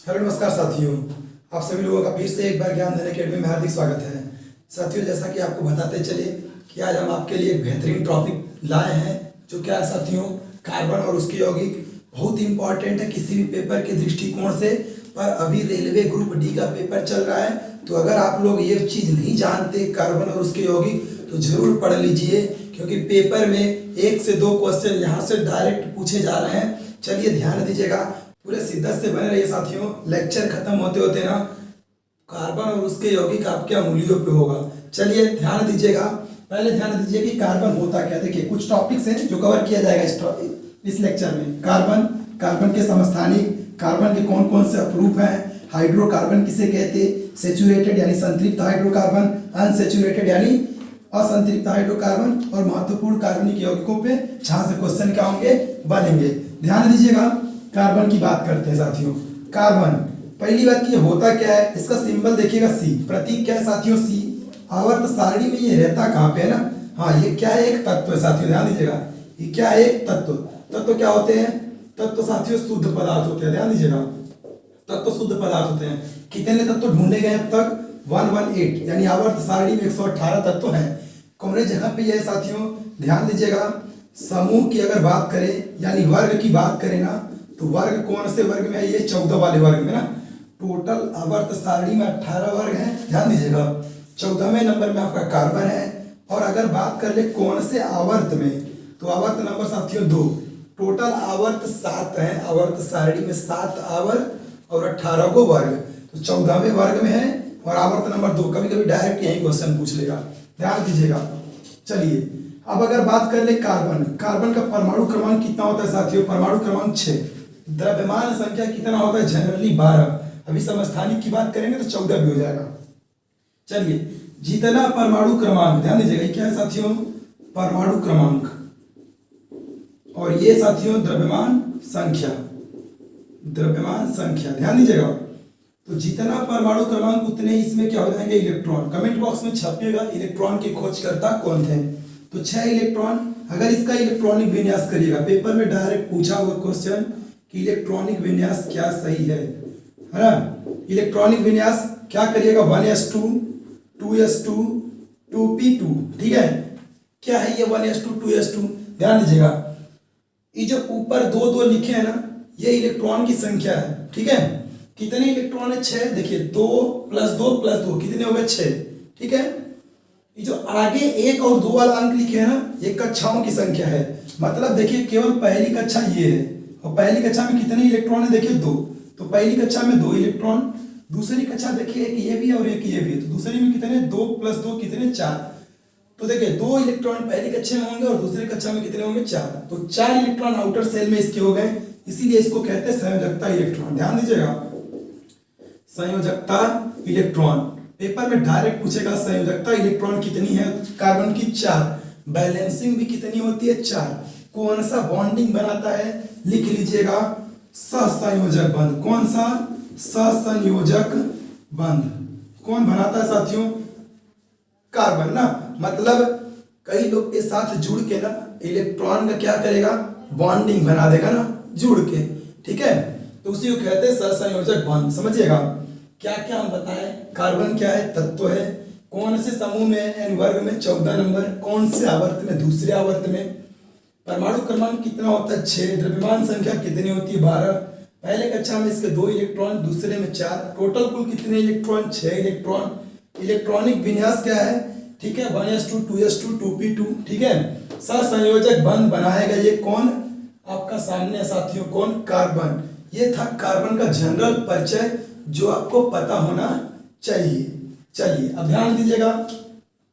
Hello नमस्कार साथियों, आप सभी लोगों का फिर से एक बार ज्ञान धन अकेडमी में हार्दिक स्वागत है। साथियों, जैसा कि आपको बताते चले कि आज हम आपके लिए एक बेहतरीन टॉपिक लाए हैं, जो क्या है साथियों, कार्बन और उसके यौगिक। बहुत ही इंपॉर्टेंट है किसी भी पेपर के दृष्टिकोण से। पर अभी रेलवे ग्रुप डी का पेपर चल रहा है, तो अगर आप लोग ये चीज़ नहीं जानते कार्बन और उसके यौगिक, तो जरूर पढ़ लीजिए, क्योंकि पेपर में 1 से 2 क्वेश्चन यहाँ से डायरेक्ट पूछे जा रहे हैं। चलिए ध्यान दीजिएगा, पूरे शिद्दत से बने रहिए साथियों। लेक्चर खत्म होते होते ना कार्बन और उसके यौगिक आपके अंगुलियों पे होगा। चलिए ध्यान दीजिएगा, पहले ध्यान दीजिए कि कार्बन होता क्या। देखिए, कुछ टॉपिक्स हैं जो कवर किया जाएगा इस लेक्चर में। कार्बन के समस्थानिक, कार्बन के कौन कौन से अपरूप हैं, हाइड्रोकार्बन किसे कहते, सेचुरेटेड यानी संतृप्त हाइड्रोकार्बन, अनसेचुरेटेड यानी असंतृप्त हाइड्रोकार्बन, और महत्वपूर्ण कार्बनिक यौगिकों पे जहां से क्वेश्चन क्या होंगे, बनेंगे। ध्यान दीजिएगा, कार्बन की बात करते हैं साथियों। कार्बन, पहली बात कि होता क्या है, इसका सिंबल देखिएगा सी, प्रतीक क्या है साथियों, सी। आवर्त सारणी में ये रहता कहाँ पे है ना, हाँ, ये क्या है, एक तत्व है साथियों। ध्यान दीजिएगा, ये क्या है, एक तत्व। तत्व क्या होते हैं, तत्व साथियों शुद्ध पदार्थ होते हैं। ध्यान दीजिएगा, तत्व शुद्ध पदार्थ होते हैं। कितने तत्व ढूंढे गए अब तक, 118, यानी आवर्त सारणी में 118 तत्व हैं। कौन जगह पे ये है साथियों, ध्यान दीजिएगा। समूह की अगर बात करें यानी वर्ग की बात करें ना, तो वर्ग कौन से वर्ग में है, ये 14 वाले वर्ग में ना। टोटल आवर्त सारणी में 18 वर्ग हैं। ध्यान दीजिएगा, 14वें नंबर में आपका कार्बन है। और अगर बात कर ले कौन से आवर्त में, तो आवर्त नंबर साथियों 2। टोटल आवर्त 7 है, आवर्त सारणी में 7 आवर्त और 18 को वर्ग, तो 14वें वर्ग में है और आवर्त नंबर 2। कभी कभी डायरेक्ट यही क्वेश्चन पूछ लेगा, ध्यान दीजिएगा। चलिए, अब अगर बात कर ले कार्बन, कार्बन का परमाणु क्रमांक कितना होता है साथियों, परमाणु क्रमांक 6। द्रव्यमान संख्या कितना होता है, जनरली 12। अभी समस्थानिक की बात करेंगे तो 14 भी हो जाएगा। चलिए, जितना परमाणु क्रमांक, ध्यान दीजिएगा, क्या है साथियों, परमाणु क्रमांक, और ये साथियों द्रव्यमान संख्या, द्रव्यमान संख्या। ध्यान दीजिएगा, तो जितना परमाणु क्रमांक उतने इसमें क्या हो जाएंगे, इलेक्ट्रॉन। कमेंट बॉक्स में छापिएगा इलेक्ट्रॉन के खोजकर्ता कौन थे। तो 6 इलेक्ट्रॉन। अगर इसका इलेक्ट्रॉनिक विन्यास करिएगा, पेपर में डायरेक्ट पूछा हुआ क्वेश्चन कि इलेक्ट्रॉनिक विन्यास क्या सही है ना। इलेक्ट्रॉनिक विन्यास क्या करिएगा, 1s2 2s2 2p2, ठीक है। क्या है ये 1s2 2s2, ध्यान दीजिएगा। ये जो ऊपर 2 2 लिखे हैं ना, ये इलेक्ट्रॉन की संख्या है, ठीक है। कितने इलेक्ट्रॉन है, 6। देखिए 2 + 2 + 2 कितने हो गए, 6, ठीक है। ये जो आगे 1 और 2 वाला अंक लिखे हैं ना, ये कक्षाओं की संख्या है। मतलब देखिए, केवल पहली कक्षा ये है, और पहली कक्षा में कितने इलेक्ट्रॉन है, देखिए 2। तो पहली कक्षा में 2 इलेक्ट्रॉन, दूसरी कक्षा देखिए एक ये भी है और एक ये भी है, तो दूसरी में कितने, 2 + 2 कितने, 4। तो देखिए 2 इलेक्ट्रॉन पहली कक्षा में होंगे और दूसरी कक्षा में कितने होंगे, 4। तो 4 इलेक्ट्रॉन आउटर सेल में इसके हो गए, इसीलिए इसको कहते हैं संयोजकता इलेक्ट्रॉन। ध्यान दीजिएगा, संयोजकता इलेक्ट्रॉन। पेपर में डायरेक्ट पूछेगा संयोजकता इलेक्ट्रॉन कितनी है, कार्बन की 4। बैलेंसिंग भी कितनी होती है, 4। कौन सा बॉन्डिंग बनाता है, लिख लीजिएगा, सहसंयोजक बंध। कौन सा, सहसंयोजक बंध। कौन बनाता है साथियों, कार्बन ना। मतलब कई लोग के साथ जुड़ के ना इलेक्ट्रॉन का क्या करेगा, बॉन्डिंग बना देगा ना, जुड़ के, ठीक है। तो उसी को कहते हैं सहसंयोजक बंध। समझिएगा, क्या क्या हम बताएं, कार्बन क्या है, तत्व है। कौन से समूह में यानी वर्ग में, 14 नंबर। कौन से आवर्त में, दूसरे आवर्त में। परमाणु क्रमांक कितना होता है, 6। द्रव्यमान संख्या कितनी होती है, 12। पहले कक्षा में इसके 2 इलेक्ट्रॉन, दूसरे में 4। टोटल कुल कितने इलेक्ट्रॉन, 6 इलेक्ट्रॉन। इलेक्ट्रॉनिक विन्यास क्या है, ठीक है, 1s2 2s2 2p2, ठीक है। सहसंयोजक बंध बनाएगा ये कौन, आपका सामने है साथियों, कौन, कार्बन। ये था कार्बन का जनरल परिचय, जो आपको पता होना चाहिए। चलिए, अब ध्यान दीजिएगा,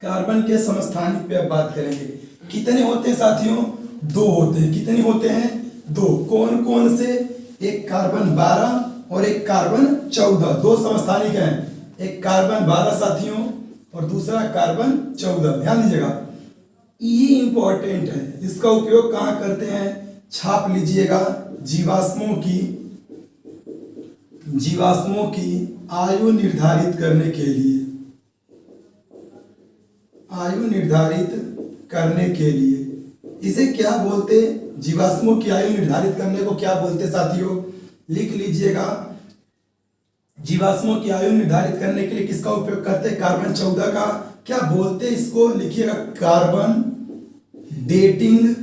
कार्बन के समस्थानिक पे अब बात करेंगे। कितने होते हैं साथियों, 2 होते हैं। कितने होते हैं, 2। कौन कौन से, एक कार्बन 12 और एक कार्बन 14। 2 समस्थानिक हैं, एक कार्बन 12 साथियों और दूसरा कार्बन 14। ध्यान दीजिएगा, ये इंपॉर्टेंट है। इसका उपयोग कहाँ करते हैं, छाप लीजिएगा। जीवाश्मों की आयु निर्धारित करने के लिए, आयु निर्धारित करने के लिए इसे क्या बोलते, जीवाश्मों की आयु निर्धारित करने को क्या बोलते साथियों, लिख लीजिएगा, जीवाश्मों की आयु निर्धारित करने के लिए किसका उपयोग करते हैं? कार्बन 14 का। क्या बोलते हैं इसको? लिखिएगा, कार्बन डेटिंग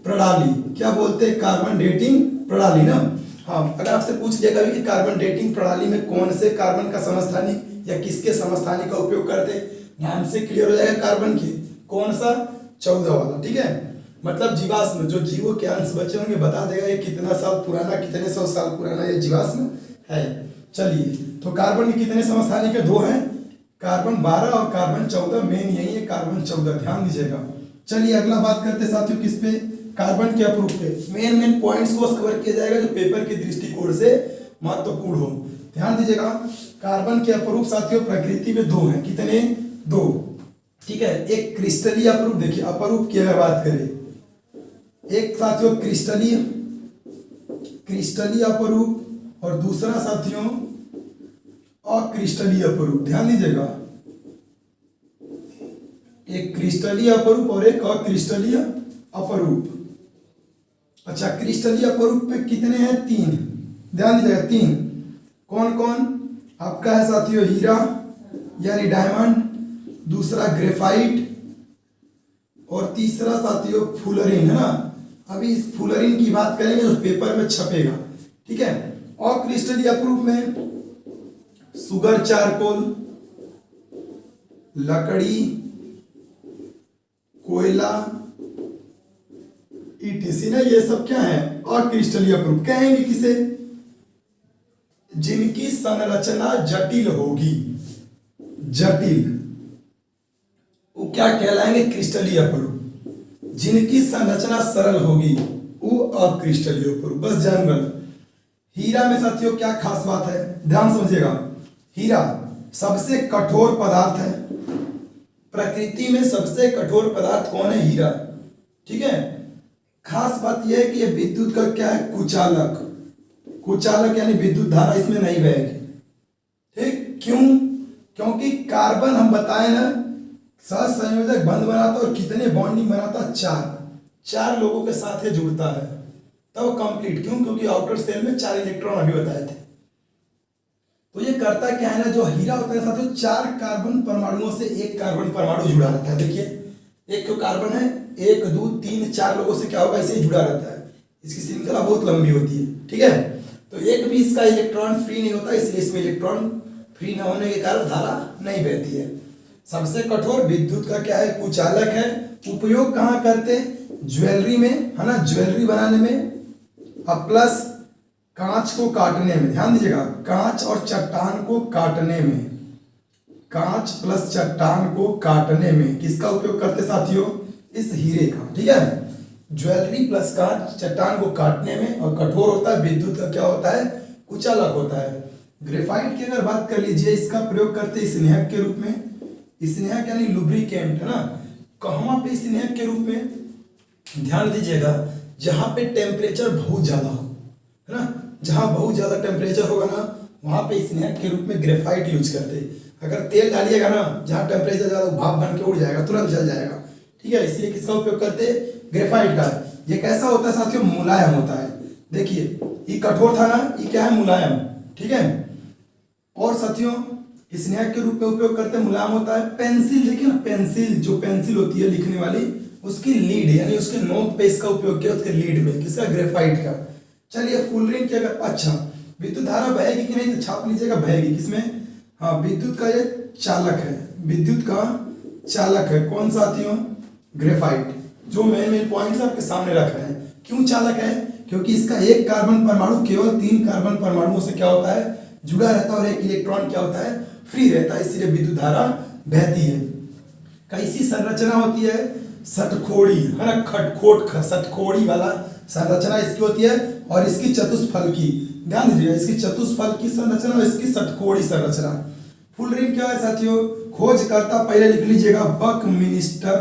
प्रणाली। क्या बोलते हैं? कार्बन डेटिंग प्रणाली ना। हाँ, अगर आपसे पूछ लिया कभी कि कार्बन डेटिंग प्रणाली में कौन से कार्बन का समस्थानिक या किसके समस्थानिक का उपयोग करते हैं, नाम से क्लियर हो जाएगा कार्बन की। कौन सा? 14 वाला। ठीक है, मतलब जीवाश्म, जो जीवों के अंश बचे होंगे बता देगा ये कितना साल पुराना, कितने सौ साल पुराना ये जीवाश्म है। चलिए, तो कार्बन के कितने समस्थानिक है? 2 हैं, कार्बन 12 और कार्बन 14। मेन यही है, कार्बन 14, ध्यान दीजिएगा। चलिए अगला बात करते हैं साथियों, किस पे? कार्बन के अपरूप पे। मेन पॉइंट्स को कवर किया जाएगा जो पेपर के दृष्टिकोण से महत्वपूर्ण हो। ध्यान दीजिएगा, कार्बन के अपरूप साथियों प्रकृति में 2 हैं। कितने? 2। ठीक है, एक क्रिस्टलीय अपरूप। देखिए अपरूप की अगर बात करें, एक साथियों क्रिस्टलीय अपरूप और दूसरा साथियों अक्रिस्टलीय अपरूप। ध्यान दीजिएगा, एक क्रिस्टलीय अपरूप और एक अक्रिस्टलीय अपरूप। अच्छा, क्रिस्टलीय अपरूप पे कितने हैं? 3। ध्यान दीजिएगा, 3। कौन कौन? आपका है साथियों हीरा यानी डायमंड, दूसरा ग्रेफाइट और तीसरा साथियों फुलरिन, है ना। अभी इस फुलरिन की बात करेंगे तो पेपर में छपेगा। ठीक है, और क्रिस्टलीय अपरूप में सुगर चारकोल, लकड़ी, कोयला, ईटीसी ना, ये सब क्या है? अक्रिस्टलीय अपरूप। कहेंगे किसे? जिनकी संरचना जटिल होगी, जटिल, वो क्या कहलाएंगे? क्रिस्टलीय अपरूप। जिनकी संरचना सरल होगी वो अक्रिस्टलीय अपरूप। बस जान गए। हीरा में साथियों क्या खास बात है, ध्यान समझिएगा। हीरा सबसे कठोर पदार्थ है प्रकृति में। सबसे कठोर पदार्थ कौन है? हीरा। ठीक है, खास बात यह है कि ये विद्युत का क्या है? कुचालक। कुचालक यानी विद्युत धारा इसमें नहीं बहेगी। ठीक, क्यों? क्योंकि कार्बन हम बताए ना सहसंयोजक बंध बनाता और कितने बॉन्डिंग बनाता? 4 लोगों के साथ ये जुड़ता है तब कंप्लीट। क्यों? क्योंकि आउटर सेल में 4 इलेक्ट्रॉन अभी बताए थे। तो ये करता क्या है ना, जो हीरा होता है साथियों 4 कार्बन परमाणुओं से 1 कार्बन परमाणु जुड़ा रहता है। देखिए, एक तो कार्बन है, 1 2 3 4 लोगों से क्या होगा? इसे जुड़ा रहता है। इसकी श्रृंखला बहुत लंबी होती है। ठीक है, तो एक भी इसका इलेक्ट्रॉन फ्री नहीं होता, इसलिए इसमें इलेक्ट्रॉन फ्री न होने के कारण धारा नहीं बहती है। सबसे कठोर विद्युत का क्या है? कुचालक है। उपयोग कहाँ करते? ज्वेलरी में, है ना, ज्वेलरी बनाने में, अब प्लस कांच को काटने में। ध्यान दीजिएगा, कांच और चट्टान को काटने में, कांच प्लस चट्टान को काटने में किसका उपयोग करते साथियों? इस हीरे का। ठीक है, ज्वेलरी प्लस कांच चट्टान को काटने में, और कठोर होता है। विद्युत का क्या होता है? कुचालक होता है। ग्रेफाइट की अगर बात कर लीजिए, इसका प्रयोग करते स्नेहक के रूप में। स्नेहक यानी लुब्रिकेंट, है ना। कहाँ पे स्नेहक के रूप में? ध्यान दीजिएगा, जहां पे टेम्परेचर बहुत ज्यादा हो, है ना, जहां बहुत ज्यादा टेम्परेचर होगा ना वहां पे स्नेहक के रूप में ग्रेफाइट यूज करते। अगर तेल डालिएगा ना जहां टेम्परेचर ज्यादा, भाप बन के उड़ जाएगा, तुरंत जल जाएगा। ठीक है, इसलिए किसका उपयोग करते? ग्रेफाइट का। ये कैसा होता है साथियों? मुलायम होता है। देखिए, ये कठोर था ना, ये क्या है? मुलायम। ठीक है, और साथियों स्नेहक के रूप में उपयोग करते, मुलायम होता है। पेंसिल, देखिए ना, पेंसिल, जो पेंसिल होती है लिखने वाली, उसकी लीड यानी उसके नोक पे इसका उपयोग किया, उसके लीड में किसका? ग्रेफाइट का। चलिए, फुलरिन की अगर, अच्छा, विद्युत धारा बहेगी कि नहीं तो छाप लीजिएगा, बहेगी। किसमें? हाँ, विद्युत का ये चालक है, विद्युत का चालक है। कौन साथियों? ग्रेफाइट। जो मेन पॉइंट्स आपके सामने रख रहे हैं। क्यों चालक है? क्योंकि इसका 1 कार्बन परमाणु केवल 3 कार्बन परमाणुओं से क्या होता है? जुड़ा रहता है, और 1 इलेक्ट्रॉन क्या होता है? फ्री रहता है, इसलिए विद्युत धारा बहती है। कैसी संरचना होती है? षटकोणी, है ना, खटखोट षटकोणी वाला संरचना इसकी होती है, और इसकी चतुष्फल की। ध्यान दीजिएगा, इसकी चतुष्फल की संरचना और इसकी षटकोणी संरचना। फुलरिन क्या है साथियों? खोजकर्ता पहले लिख लीजिएगा, बकमिनिस्टर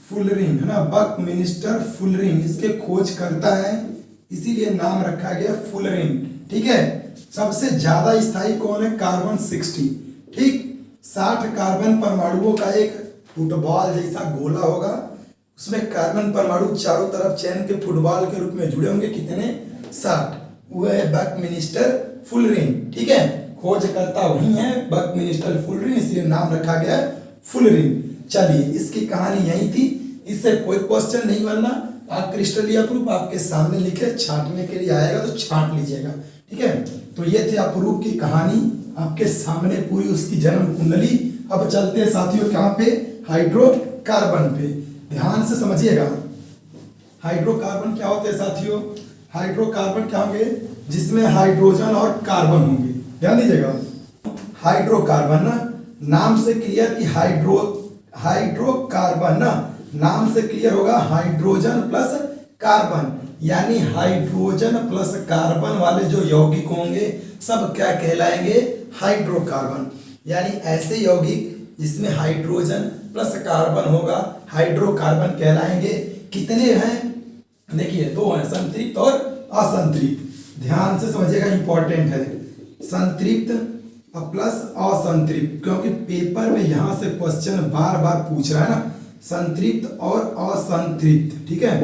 फुलरिन, है ना, बकमिनिस्टर फुलरिन इसके खोजकर्ता है, इसीलिए नाम रखा गया फुलरिन। ठीक है, सबसे ज्यादा स्थायी कौन है? कार्बन 60। ठीक, 60 कार्बन परमाणुओं का एक फुटबॉल जैसा गोला होगा, उसमें कार्बन परमाणु चारों तरफ चैन के फुटबॉल के रूप में जुड़े होंगे। कितने? 60। वो है बकमिंस्टर फुलरिन, ठीक है, खोजकर्ता वही है बकमिंस्टर फुलरिन, इसलिए नाम रखा गया है फुलरिन। चलिए इसकी कहानी यही थी, इससे कोई क्वेश्चन नहीं बनना। आप क्रिस्टलीय प्रूफ आपके सामने लिखे, छांटने के लिए आएगा तो छांट लीजिएगा, ठीक है। तो ये थे अप्रूप की कहानी आपके सामने पूरी, उसकी जन्म कुंडली। अब चलते हैं साथियों कहाँ पे, हाइड्रोकार्बन पे, ध्यान से समझिएगा। हाइड्रोकार्बन क्या होते हैं साथियों, हाइड्रोकार्बन क्या होंगे, जिसमें हाइड्रोजन और कार्बन होंगे, ध्यान दीजिएगा। हाइड्रोकार्बन ना नाम से क्लियर कि हाइड्रोकार्बन ना नाम से क्लियर होगा, हाइड्रोजन प्लस कार्बन, यानी हाइड्रोजन प्लस कार्बन वाले जो यौगिक होंगे सब क्या कहलाएंगे, हाइड्रोकार्बन। यानी ऐसे यौगिक जिसमें हाइड्रोजन प्लस कार्बन होगा हाइड्रोकार्बन कहलाएंगे। कितने हैं, देखिए दो हैं, संतृप्त और असंतृप्त, ध्यान से समझिएगा, इंपॉर्टेंट है। संतृप्त प्लस असंतृप्त, क्योंकि पेपर में यहां से क्वेश्चन बार बार पूछ रहा है ना, संतृप्त और असंतृप्त, ठीक है।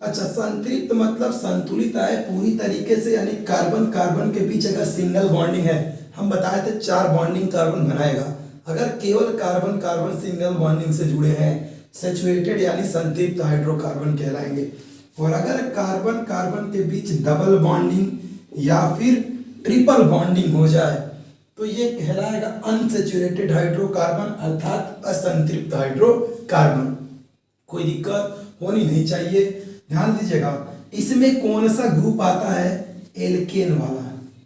अच्छा, संतृप्त मतलब संतुलित है पूरी तरीके से, यानी कार्बन कार्बन के बीच अगर सिंगल बॉन्डिंग है, हम बताए थे 4 बॉन्डिंग कार्बन बनाएगा, अगर केवल कार्बन कार्बन सिंगल बॉन्डिंग से जुड़े हैं सैचुरेटेड यानी संतृप्त हाइड्रोकार्बन कहलाएंगे। और अगर कार्बन कार्बन के बीच डबल बॉन्डिंग या फिर ट्रिपल बॉन्डिंग हो जाए तो ये कहलाएगा अनसैचुरेटेड हाइड्रोकार्बन अर्थात असंतृप्त हाइड्रोकार्बन। कोई दिक्कत होनी नहीं चाहिए, ध्यान दीजिएगा। इसमें कौन सा ग्रुप आता है, एल्केन वाला,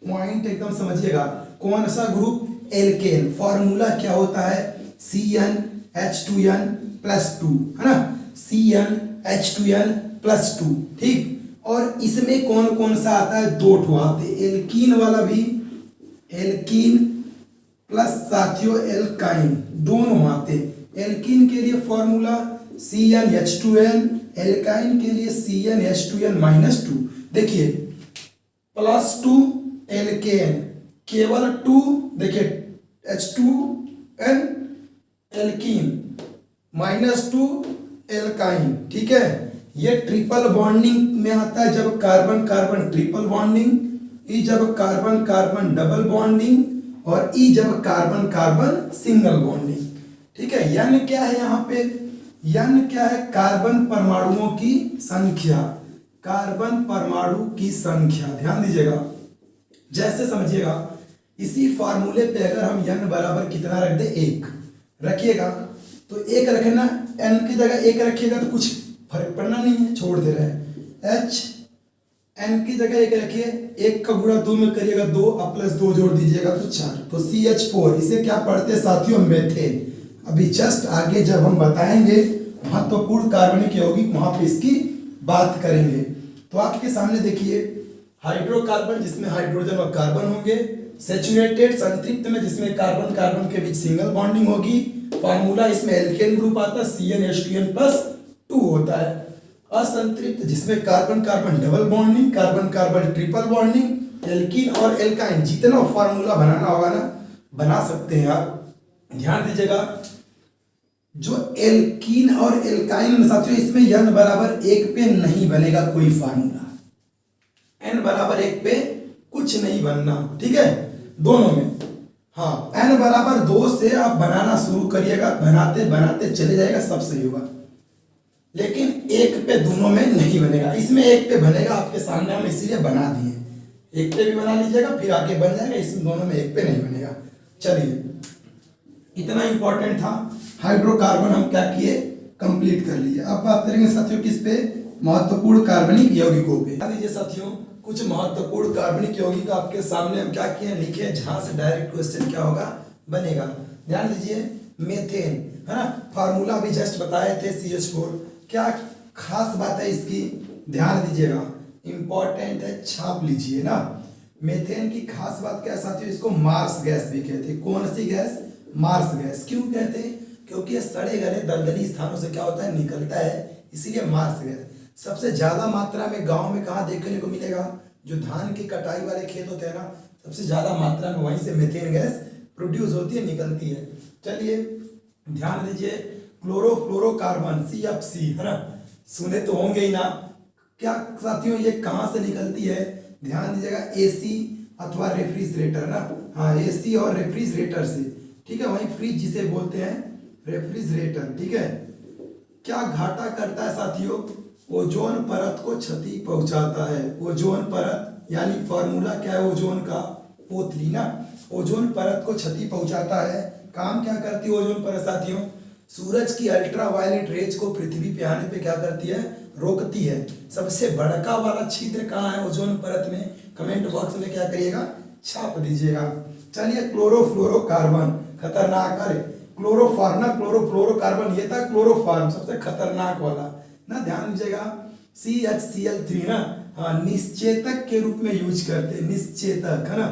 पॉइंट एकदम समझिएगा। कौन सा ग्रुप, एल्केन। फॉर्मूला क्या होता है, CnH2n+2, है ना, CnH2n+2, ठीक। और इसमें कौन कौन सा आता है, 2 ठो आते, एल्कीन वाला भी, एल्कीन प्लस साथियों एल्काइन, दोनों आते। एल्कीन के लिए फॉर्मूला CnH2n, एल्काइन के लिए CnH2n-2। देखिए +2 एल्केन, केवल 2, देखिए H2n एल्कीन, -2 एल्काइन, ठीक है। ये ट्रिपल बॉन्डिंग में आता है, जब कार्बन कार्बन ट्रिपल बॉन्डिंग, ई जब कार्बन कार्बन डबल बॉन्डिंग, और ई जब कार्बन कार्बन सिंगल बॉन्डिंग, ठीक है। यन क्या है यहाँ पे, यन क्या है, कार्बन परमाणुओं की संख्या, कार्बन परमाणु की संख्या, ध्यान दीजिएगा। जैसे समझिएगा, इसी फॉर्मूले पे अगर हम n बराबर कितना रख दे, 1 रखिएगा, तो 1 रखना, n की जगह 1 रखिएगा तो कुछ फर्क पड़ना नहीं है, छोड़ दे रहे हैं। h n की जगह 1 रखिए, 1 का गुणा 2 में करिएगा 2, अब +2 जोड़ दीजिएगा तो 4, तो CH4, इसे क्या पढ़ते हैं साथियों, मेथेन। अभी जस्ट आगे जब हम बताएंगे महत्वपूर्ण कार्बनिक यौगिक, वहां पे इसकी बात करेंगे। तो आपके सामने देखिए हाइड्रोकार्बन जिसमें हाइड्रोजन और कार्बन होंगे, सैचुरेटेड संतृप्त में जिसमें कार्बन कार्बन के बीच सिंगल बॉन्डिंग होगी, फार्मूला इसमें एल्केन ग्रुप आता है, CnH2n+2 होता है। असंतृप्त जिसमें carbon carbon double bonding, carbon carbon triple bonding, alkene और एल्काइन, जितना फार्मूला बनाना होगा ना बना सकते हैं आप, ध्यान दीजिएगा। जो एल्कीन और एल्काइन साथियों, इसमें n बराबर 1 पे नहीं बनेगा कोई फार्मूला, n बराबर 1 पे कुछ नहीं बनना, ठीक है, दोनों में। हाँ, n बराबर 2 से आप बनाना शुरू करिएगा, बनाते बनाते चले जाएगा, सब सही होगा। लेकिन 1 पे दोनों में नहीं बनेगा, इसमें 1 पे बनेगा, आपके सामने हम इसीलिए बना दिए, 1 पे भी बना लीजिएगा फिर आगे बन जाएगा, इसमें दोनों में 1 पे नहीं बनेगा। चलिए, इतना इंपॉर्टेंट था हाइड्रोकार्बन, हम क्या किए, कंप्लीट कर लिए। अब बात करेंगे साथियों किस पे, महत्वपूर्ण कार्बनिक यौगिकों पे। लीजिए साथियों, कुछ महत्वपूर्ण कार्बनिक यौगिक आपके सामने हम क्या किए, लिखे, जहां से डायरेक्ट क्वेश्चन क्या होगा, बनेगा। ध्यान दीजिए, मेथेन, है ना, फार्मूला भी जस्ट बताए थे, CH4। क्या खास बात है इसकी, ध्यान दीजिएगा, इंपॉर्टेंट है, छाप लीजिए ना। मेथेन की खास बात क्या है साथियों, इसको मार्स गैस भी कहते हैं। कौन सी गैस, मार्स गैस। क्यों कहते हैं, क्योंकि ये सड़े गले दलदली स्थानों से क्या होता है, निकलता है, इसीलिए मार्स गैस। सबसे ज्यादा मात्रा में गांव में कहाँ देखने को मिलेगा, जो धान की कटाई वाले खेत होते हैं ना, सबसे ज्यादा मात्रा में वहीं से मेथेन गैस प्रोड्यूस होती है, निकलती है। चलिए ध्यान दीजिए, क्लोरोफ्लोरोकार्बन CFC, है ना, सुने तो होंगे ही ना। क्या साथियों, ये कहाँ से निकलती है, ध्यान दीजिएगा, एसी अथवा रेफ्रिजरेटर ना, हाँ एसी और रेफ्रिजरेटर से, ठीक है। वहीं फ्रिज जिसे बोलते हैं रेफ्रिजरेटर, ठीक है। क्या घाटा करता है साथियों? ओजोन परत को क्षति पहुंचाता है। ओजोन परत यानी फॉर्मूला क्या है ओजोन का? O3 ना। ओजोन परत को क्षति पहुंचाता है। काम क्या करती है ओजोन परत साथियों? सूरज की अल्ट्रावायलेट रेज को पृथ्वी पे आने पे क्या करती है? रोकती है। सबसे बड़का वाला छिद्र कहाँ है ओजोन परत में? कमेंट बॉक्स में क्या करिएगा? छाप दीजिएगा। चलिए, क्लोरोफ्लोरोकार्बन खतरनाक, अरे क्लोरोफॉर्म ना, क्लोरोफ्लोरोकार्बन ये था क्लोरोफॉर्म सबसे खतरनाक वाला ना, ध्यान दीजिएगा। CHCl3 ना, हाँ निश्चेतक के रूप में यूज करते हैं, निश्चेतक है ना।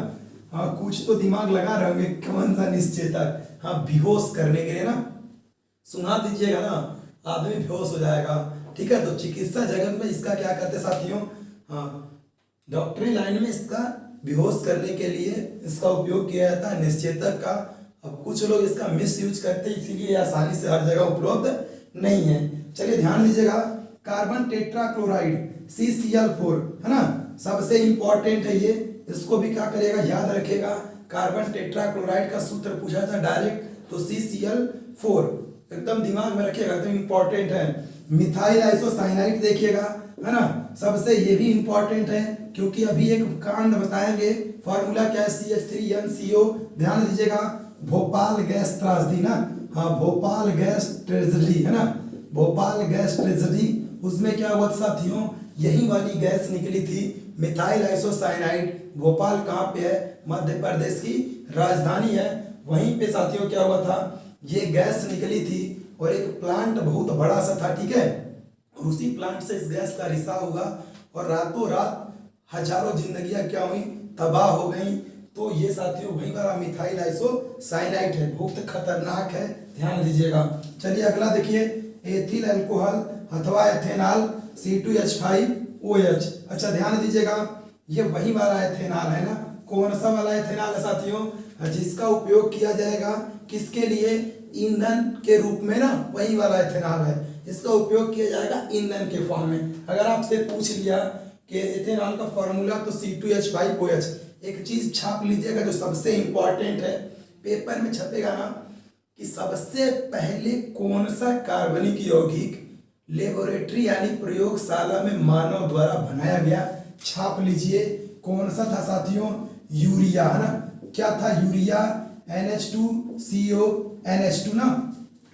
हाँ कुछ तो दिमाग लगा रहे होंगे, कौन सा निश्चेतक? हाँ बेहोश करने के लिए ना, सुना दीजिएगा ना, आदमी बेहोश हो जाएगा, ठीक है। तो चिकित्सा जगत में इसका क्या करते साथियों? हाँ डॉक्टरी लाइन में इसका बेहोश करने के लिए इसका उपयोग किया जाता है, निश्चेतक का। अब कुछ लोग इसका मिस यूज करते हैं, इसीलिए आसानी से हर जगह उपलब्ध नहीं है। चलिए ध्यान दीजिएगा, कार्बन टेट्राक्लोराइड CCl4 है ना, सबसे इंपॉर्टेंट है ये, इसको भी क्या करेगा? याद रखेगा। कार्बन टेट्राक्लोराइड का सूत्र पूछा था डायरेक्ट, तो CCl4 एकदम दिमाग में रखिएगा, तो इंपॉर्टेंट है। मिथाइल आइसोसाइनाइड देखिएगा, है ना, सबसे ये भी इंपॉर्टेंट है, क्योंकि अभी एक कांड बताएंगे। फॉर्मूला क्या है? CH3NCO। ध्यान दीजिएगा, भोपाल गैस त्रासदी ना, हाँ भोपाल गैस ट्रेजेडी है ना, भोपाल गैस ट्रेजेडी, उसमें क्या हुआ साथियों? यही वाली गैस निकली थी, मिथाइल आइसोसाइनाइड। भोपाल कहाँ पे है? मध्य प्रदेश की राजधानी है। वहीं पे साथियों क्या हुआ था? ये गैस निकली थी और एक प्लांट बहुत बड़ा सा था, ठीक है, और उसी प्लांट से इस गैस का रिसाव हुआ और रातों रात हजारों जिंदगियां क्या हुई? तबाह हो गई। तो ये साथियों वही वाला मिथाइल आइसोसाइनाइड है, बहुत खतरनाक है, ध्यान दीजिएगा। चलिए अगला देखिए, एथिल अल्कोहल अथवा एथेनॉल C2H5OH। अच्छा ध्यान दीजिएगा, ये वही वाला एथेनॉल है ना। कौन सा वाला एथेनॉल है साथियों? जिसका उपयोग किया जाएगा किसके लिए? ईंधन के रूप में ना, वही वाला एथेनॉल है, इसका उपयोग किया जाएगा ईंधन के फॉर्म में। अगर आपसे पूछ लिया कि एथेनॉल का फॉर्मूला, तो C2H5OH। एक चीज छाप लीजिएगा जो सबसे इंपॉर्टेंट है, पेपर में छपेगा ना, कि सबसे पहले कौन सा कार्बनिक यौगिक लेबोरेटरी यानी प्रयोगशाला में मानव द्वारा बनाया गया? छाप लीजिए, कौन सा था साथियों? यूरिया है ना। क्या था? यूरिया, NH2CO NH2 ना।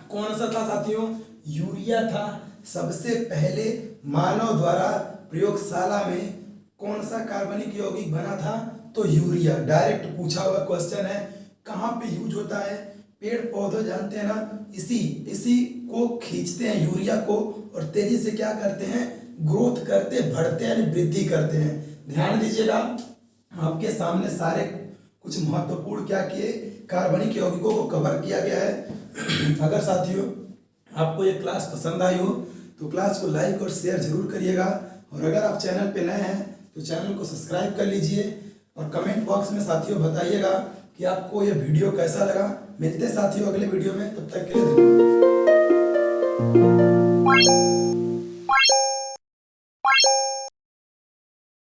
कौन सा था साथियों? यूरिया था। सबसे पहले मानव द्वारा प्रयोगशाला में कौन सा कार्बनिक यौगिक बना था? तो यूरिया। डायरेक्ट पूछा हुआ क्वेश्चन है। कहाँ पे यूज होता है? पेड़ पौधे जानते हैं ना, इसी को खींचते हैं यूरिया को, और तेजी से क्या करते हैं? ग्रोथ करते, बढ़ते हैं, वृद्धि करते हैं। ध्यान दीजिएगा, आपके सामने सारे कुछ महत्वपूर्ण क्या किए? कार्बनिक यौगिकों को कवर किया गया है। अगर साथियों आपको ये क्लास पसंद आई हो तो क्लास को लाइक और शेयर जरूर करिएगा, और अगर आप चैनल पे नए हैं तो चैनल को सब्सक्राइब कर लीजिए, और कमेंट बॉक्स में साथियों बताइएगा कि आपको ये वीडियो कैसा लगा। मिलते हैं साथियों अगले वीडियो में, तब तक के लिए धन्यवाद।